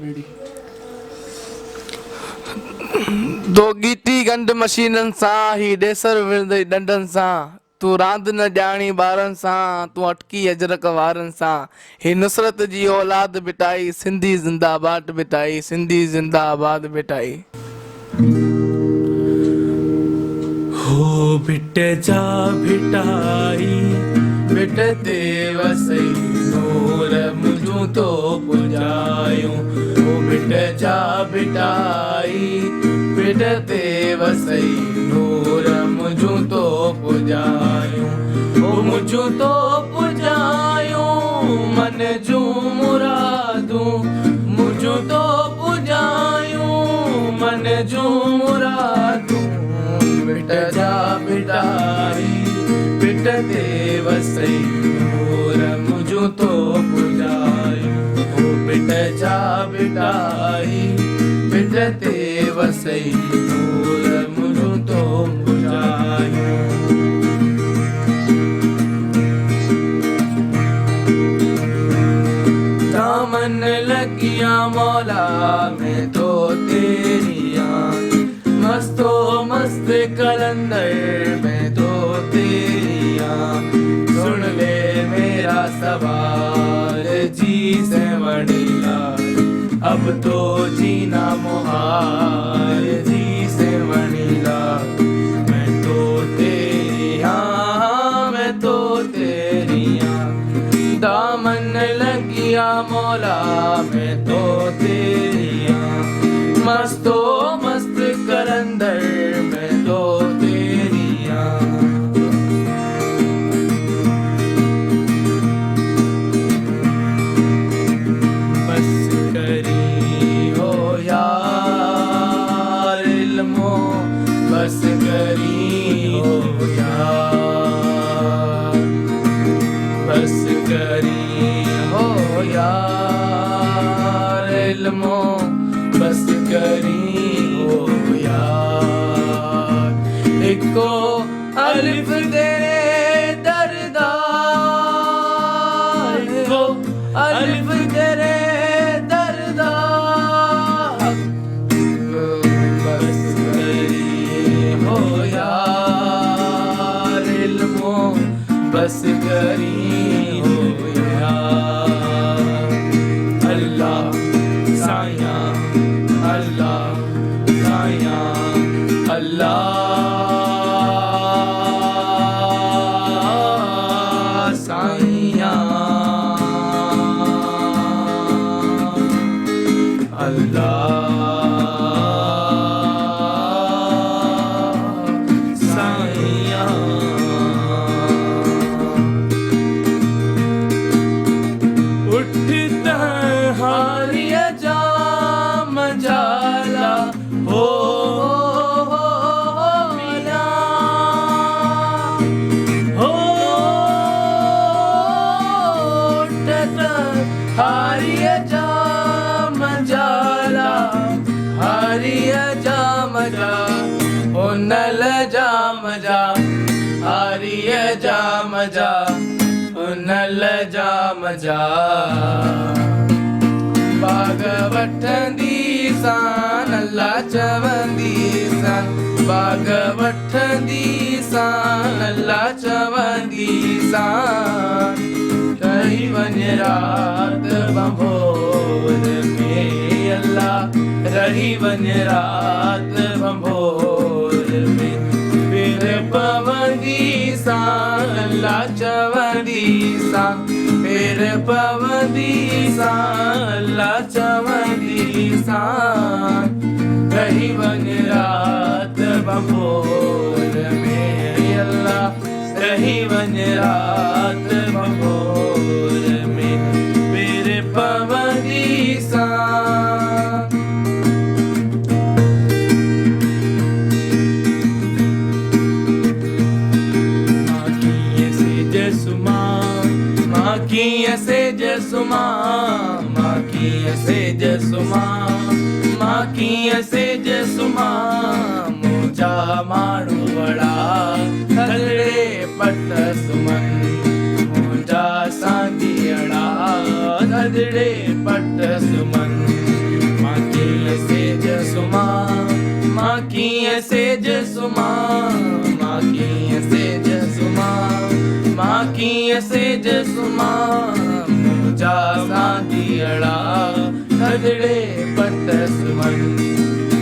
Ready. दो गीती गंढ मशीननि सां ही ॾेसर विरंदई डंडनि सां तूं रांदि न ॼाणी ॿारनि सां तूं अटकी अजरक वारनि सां ही नुसरत जी औलाद बिटाई सिंधी ज़िंदाबाद बिटाई सिंधी ज़िंदाबाद बिटाई। हो बिट जा भिटाई बिट ते वसई नूर मुझूं तो पुजायूं। हो बिट जा भिटाई बिट ते वसई नूर मुझूं तो पुजायूं। हो मुझूं तो पुजायूं मन जूं मुरादूं मुझूं तो पुजायूं मन जूं मुरादूं। बिट जा भिटाई बिट ते वसई नूर मुझूं तो पुजायूं। हो बिट जा भिटाई बिट ते वसई नूर मुझूं तो पुजायूं। दामन लगिया मौला मैं तो तेरिया मस्तो मस्त कलंदर मैं तो तेरिया। सुन ले मेरा सवाल जी से वड़ीला अब तो जीना मुहाल जी से वड़ीला। मैं तो तेरिया मैं तो तेरिया दामन लगिया मौला मैं तो तेरिया मस्तो मस्त करंदर मैं तो तेरिया। बस करी हो यार इल्मो बस करी हो यार बस करी हो यार इल्मो बस करी हो यार। इको अलिफ तेरे दरदार इको अलिफ तेरे दरदार। बस करी हो यार इल्मो बस करी हो यार। अल्लाह साया अल्लाह साया अल्लाह साया अल्लाह साया। उठता हारिया जाम जाला हो मिला हो उठता हारिया जाम जाला हारिया जाम जा हो नल जाम जा हारिया जाम जा नल जाम जा। बाग वठंदी सां नल्ला चवंदी सां बाग वठंदी सां नल्ला चवंदी सां। रही वञ रात बंभोर में अल्लाह रही वञ रात बंभोर में फिर पवंदी सां अल्लाह चवंदी सां फिर पवंदी सां अल्लाह चवंदी सां। रही वञ रात बंभोर में अल्लाह रही वञ रात बंभोर में फिर पवंदी सां। माकिया से जसुमा माकिया से जसुमा माकिया से जसुमा मुझा मारू बड़ा थलड़े पट सुमन मुझा सांदियड़ा थलड़े पट सुमन। कीअं सेज सुम्हां मां कीअं सेज सुम्हां मां कीअं सेज सुम्हां मुंहिंजा साथीअड़ा थदड़े पट सुम्हनि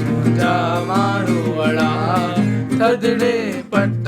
मुंहिंजा माण्हू अड़ा थदड़े पट